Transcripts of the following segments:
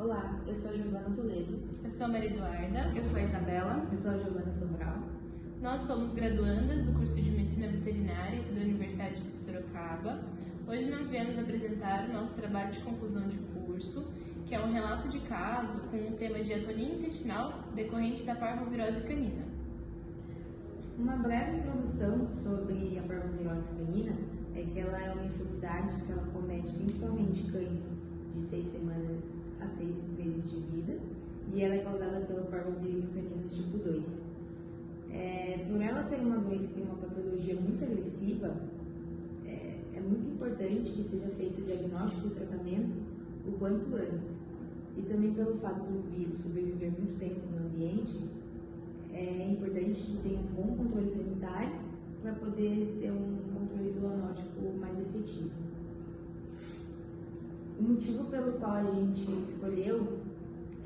Olá, eu sou a Giovana Toledo. Eu sou a Maria Eduarda. Eu sou a Isabela. Eu sou a Giovana Sobral. Nós somos graduandas do curso de Medicina Veterinária aqui da Universidade de Sorocaba. Hoje nós viemos apresentar o nosso trabalho de conclusão de curso, que é um relato de caso com o tema de atonia intestinal decorrente da parvovirose canina. Uma breve introdução sobre a parvovirose canina é que ela é uma enfermidade que ela comete principalmente cães de 6 semanas a 6 meses de vida, e ela é causada pelo parvovírus caninos tipo 2. Por ela ser uma doença que tem uma patologia muito agressiva, é muito importante que seja feito o diagnóstico e o tratamento o quanto antes. E também pelo fato do vírus sobreviver muito tempo no ambiente, é importante que tenha um bom controle sanitário para poder ter um controle zoonótico mais efetivo. O motivo pelo qual a gente escolheu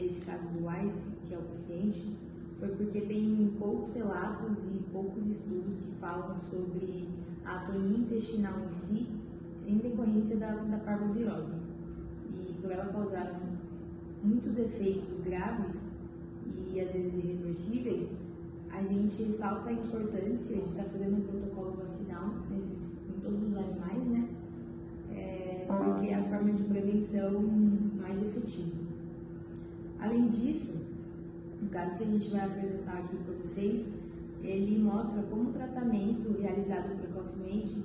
esse caso do Weiss, que é o paciente, foi porque tem poucos relatos e poucos estudos que falam sobre a atonia intestinal em si, em decorrência da parvovirose. E por ela causar muitos efeitos graves e às vezes irreversíveis, a gente ressalta a importância de estar fazendo um protocolo vacinal em todos os animais, né? Porque é a forma de prevenção mais efetiva. Além disso, o caso que a gente vai apresentar aqui para vocês, ele mostra como o tratamento realizado precocemente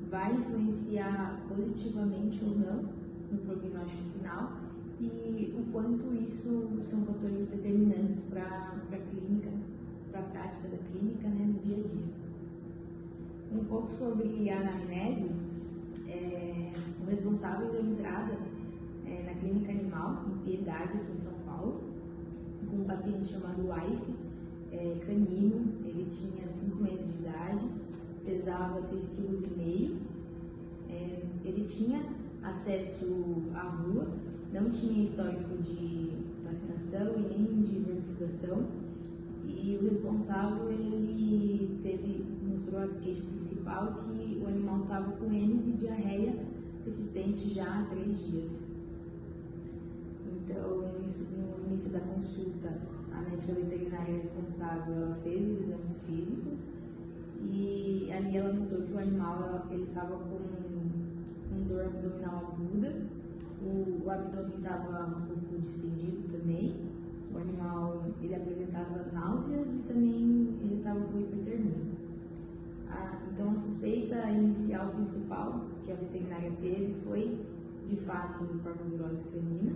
vai influenciar positivamente ou não no prognóstico final e o quanto isso são fatores determinantes para a clínica, para a prática da clínica, né, no dia a dia. Um pouco sobre a anamnese. O responsável da entrada na clínica animal, em Piedade, aqui em São Paulo, com um paciente chamado Weiss, canino. Ele tinha 5 meses de idade, pesava 6,5 kg, ele tinha acesso à rua, não tinha histórico de vacinação e nem de verificação, e o responsável mostrou a queixa principal que o animal estava com emes e diarreia persistente já há 3 dias. Então, no início da consulta, a médica veterinária responsável ela fez os exames físicos e ali ela notou que o animal estava com dor abdominal aguda, o abdômen estava um pouco distendido também, o animal ele apresentava náuseas e também ele estava com hipertermia. Então, a suspeita inicial principal que a veterinária teve foi, de fato, parvovirose canina,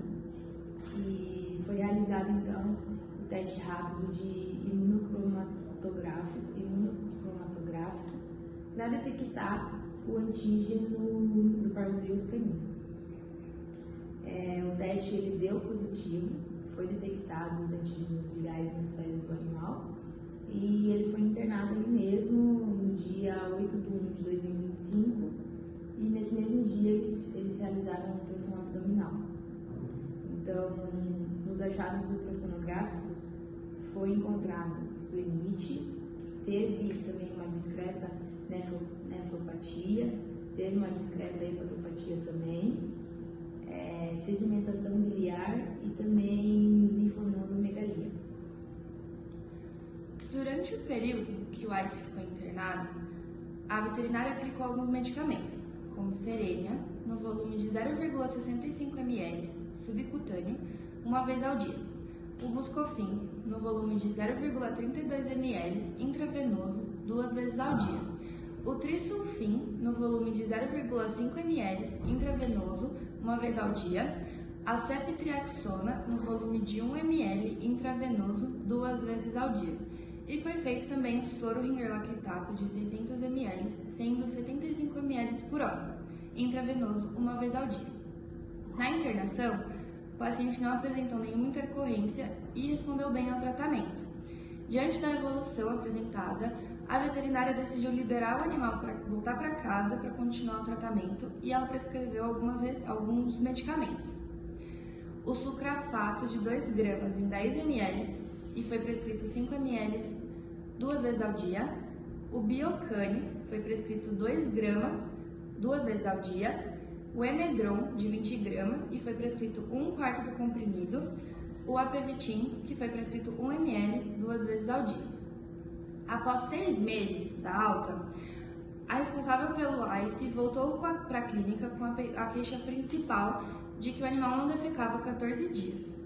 e foi realizado, então, o teste rápido de imunocromatográfico para detectar o antígeno do parvovírus canino. O teste ele deu positivo, foi detectado os antígenos virais nas fezes do animal, e ele foi internado ali mesmo no dia 8 de 1 de 2025, e nesse mesmo dia eles realizaram um ultrassom abdominal. Então, nos achados ultrassonográficos foi encontrado esplenite, teve também uma discreta nefropatia, teve uma discreta hepatopatia também, sedimentação biliar e também linfonodomegalia. Durante o período que o Weiss ficou internado, a veterinária aplicou alguns medicamentos, como Serenia, no volume de 0,65 ml subcutâneo, uma vez ao dia, o Buscofin, no volume de 0,32 ml intravenoso, 2 vezes ao dia, o Trisulfin, no volume de 0,5 ml intravenoso, uma vez ao dia, a Ceftriaxona, no volume de 1 ml intravenoso, 2 vezes ao dia. E foi feito também o soro ringerlactato de 600 ml, sendo 75 ml por hora, intravenoso, uma vez ao dia. Na internação, o paciente não apresentou nenhuma intercorrência e respondeu bem ao tratamento. Diante da evolução apresentada, a veterinária decidiu liberar o animal para voltar para casa para continuar o tratamento e ela prescreveu alguns medicamentos. O sucrafato de 2 gramas em 10 ml e foi prescrito 5 ml 2 vezes ao dia. O Biocanis foi prescrito 2 gramas 2 vezes ao dia. o Emedron, de 20 gramas, e foi prescrito 1/4 do comprimido, o Apevitin, que foi prescrito 1 ml 2 vezes ao dia. Após 6 meses da alta, a responsável pelo ICE voltou para a clínica com a queixa principal de que o animal não defecava há 14 dias.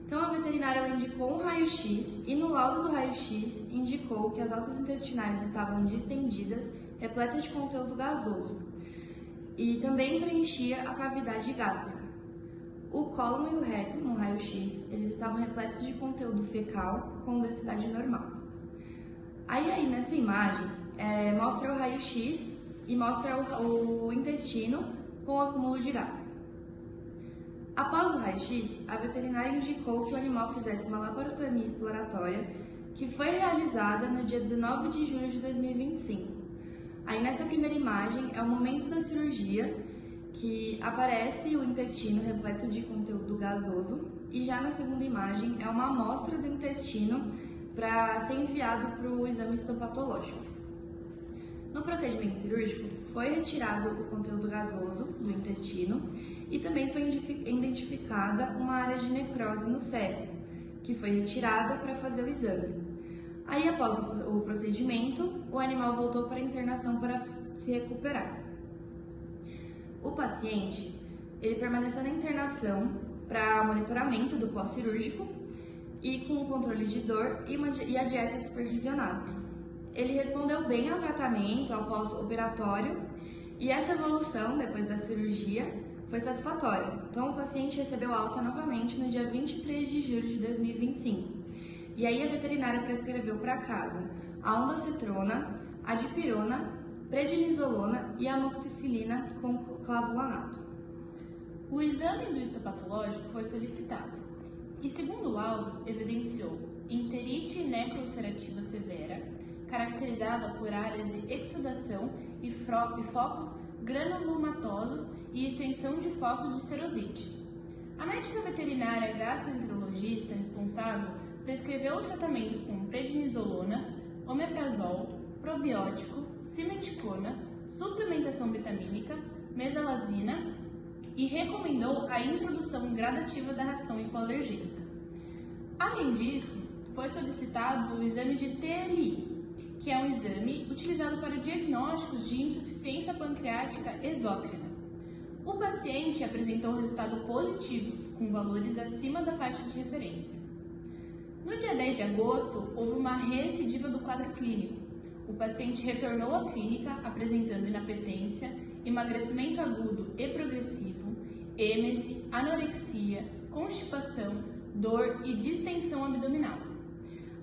Então, a veterinária ela indicou um raio-x e no laudo do raio-x indicou que as alças intestinais estavam distendidas, repletas de conteúdo gasoso, e também preenchia a cavidade gástrica. O cólon e o reto, no raio-x, eles estavam repletos de conteúdo fecal com densidade normal. Aí nessa imagem, mostra o raio-x e mostra o intestino com o acúmulo de gás. Após o raio-x, a veterinária indicou que o animal fizesse uma laparotomia exploratória, que foi realizada no dia 19 de julho de 2025. Aí nessa primeira imagem é o momento da cirurgia, que aparece o intestino repleto de conteúdo gasoso, e já na segunda imagem é uma amostra do intestino para ser enviado para o exame histopatológico. No procedimento cirúrgico, foi retirado o conteúdo gasoso do intestino e também foi identificada uma área de necrose no cérebro, que foi retirada para fazer o exame. Aí, após o procedimento, o animal voltou para a internação para se recuperar. O paciente, ele permaneceu na internação para monitoramento do pós-cirúrgico e com o controle de dor e a dieta supervisionada. Ele respondeu bem ao tratamento, ao pós-operatório, e essa evolução, depois da cirurgia, foi satisfatória. Então, o paciente recebeu alta novamente no dia 23 de julho de 2025. E aí, a veterinária prescreveu para casa a ondansetrona, a dipirona, prednisolona e amoxicilina com clavulanato. O exame do histopatológico foi solicitado e, segundo o laudo, evidenciou enterite necroulcerativa severa, caracterizada por áreas de exudação e focos granulomatosos e extensão de focos de serosite. A médica veterinária gastroenterologista responsável prescreveu o tratamento com prednisolona, omeprazol, probiótico, simeticona, suplementação vitamínica, mesalazina e recomendou a introdução gradativa da ração hipoalergênica. Além disso, foi solicitado o exame de TLI, que é um exame utilizado para diagnósticos de insuficiência pancreática exócrina. O paciente apresentou resultados positivos, com valores acima da faixa de referência. No dia 10 de agosto, houve uma recidiva do quadro clínico. O paciente retornou à clínica apresentando inapetência, emagrecimento agudo e progressivo, êmese, anorexia, constipação, dor e distensão abdominal.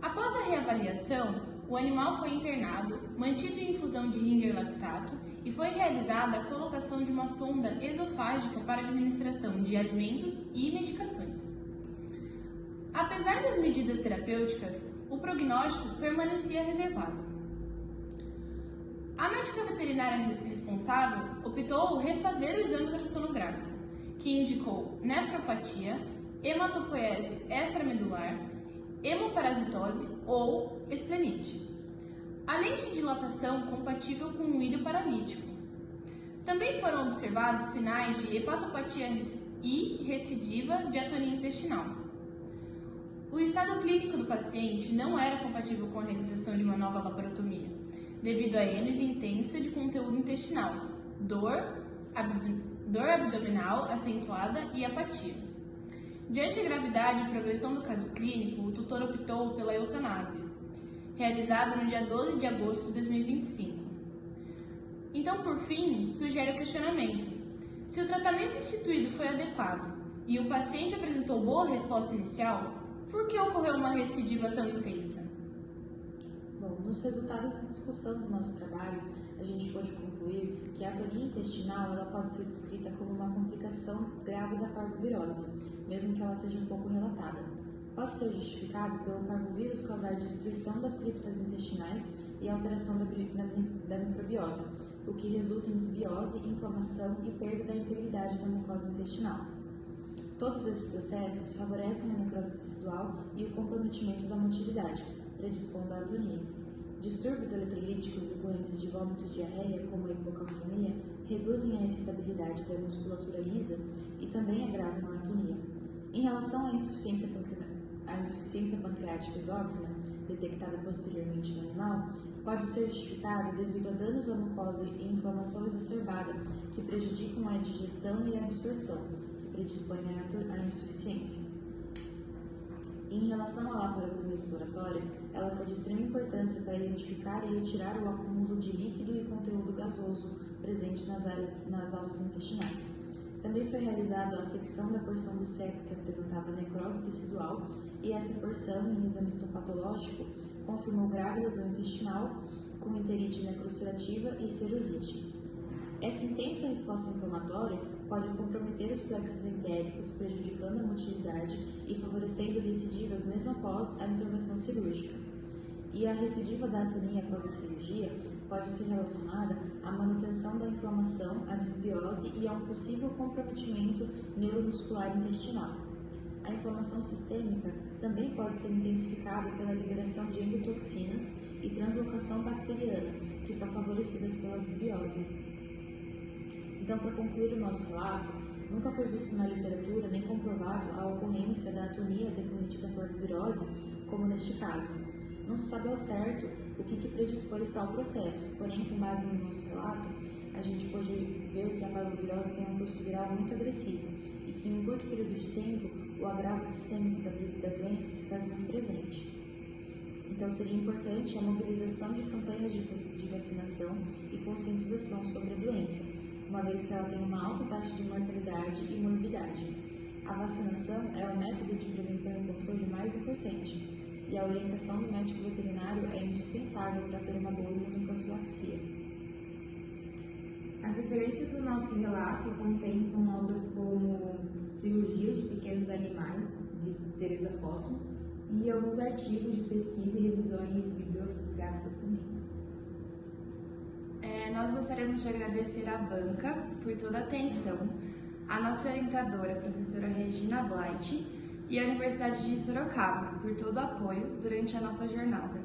Após a reavaliação, o animal foi internado, mantido em infusão de Ringer lactato e foi realizada a colocação de uma sonda esofágica para administração de alimentos e medicações. Apesar das medidas terapêuticas, o prognóstico permanecia reservado. A médica veterinária responsável optou por refazer o exame ultrassonográfico, que indicou nefropatia, hematopoiese extramedular, hemoparasitose ou esplenite, além de dilatação compatível com um ilho paralítico. Também foram observados sinais de hepatopatia e recidiva de atonia intestinal. O estado clínico do paciente não era compatível com a realização de uma nova laparotomia, devido à êmese intensa de conteúdo intestinal, dor abdominal acentuada e apatia. Diante da gravidade e progressão do caso clínico, o tutor optou pela eutanásia, realizada no dia 12 de agosto de 2025. Então, por fim, sugere o questionamento: se o tratamento instituído foi adequado e o paciente apresentou boa resposta inicial, por que ocorreu uma recidiva tão intensa? Bom, nos resultados de discussão do nosso trabalho, a gente pode concluir que a atonia intestinal ela pode ser descrita como uma complicação grave da parvovirose, mesmo que ela seja um pouco relatada. Pode ser justificado pelo parvovírus causar destruição das criptas intestinais e alteração da microbiota, o que resulta em desbiose, inflamação e perda da integridade da mucosa intestinal. Todos esses processos favorecem a necrose tecidual e o comprometimento da motilidade, predispondo à atonia. Distúrbios eletrolíticos decorrentes de vômito e diarreia, como a hipocalcemia, reduzem a estabilidade da musculatura lisa e também agravam a atonia. Em relação à insuficiência pancreática exócrina, detectada posteriormente no animal, pode ser justificada devido a danos à mucosa e inflamação exacerbada que prejudicam a digestão e a absorção, que predispõem à insuficiência. Em relação à laparotomia exploratória, ela foi de extrema importância para identificar e retirar o acúmulo de líquido e conteúdo gasoso presente nas alças intestinais. Também foi realizada a secção da porção do seco que apresentava necrose tecidual e essa porção, em exame histopatológico, confirmou grave lesão intestinal com enterite necrocerativa e serosite. Essa intensa resposta inflamatória pode comprometer os plexos entéricos, prejudicando a motilidade e favorecendo recidivas mesmo após a intervenção cirúrgica. E a recidiva da atonia após a cirurgia pode ser relacionada à manutenção da inflamação, à desbiose e a um possível comprometimento neuromuscular intestinal. A inflamação sistêmica também pode ser intensificada pela liberação de endotoxinas e translocação bacteriana, que são favorecidas pela desbiose. Então, para concluir o nosso relato, nunca foi visto na literatura nem comprovado a ocorrência da atonia decorrente da parvovirose, como neste caso. Não se sabe ao certo o que predispôs tal processo, porém, com base no nosso relato, a gente pôde ver que a parvovirose tem um curso viral muito agressivo e que, em um curto período de tempo, o agravo sistêmico da doença se faz muito presente. Então, seria importante a mobilização de campanhas de vacinação e conscientização sobre a doença, uma vez que ela tem uma alta taxa de mortalidade e morbidade. A vacinação é o método de prevenção e controle mais importante, e a orientação do médico veterinário é indispensável para ter uma boa imunoprofilaxia. As referências do nosso relato contemplam obras como Cirurgias de Pequenos Animais, de Teresa Fosso, e alguns artigos de pesquisa e revisões bibliográficas também. Nós gostaríamos de agradecer à banca por toda a atenção, a nossa orientadora, a professora Regina Blight, e a Universidade de Sorocaba por todo o apoio durante a nossa jornada.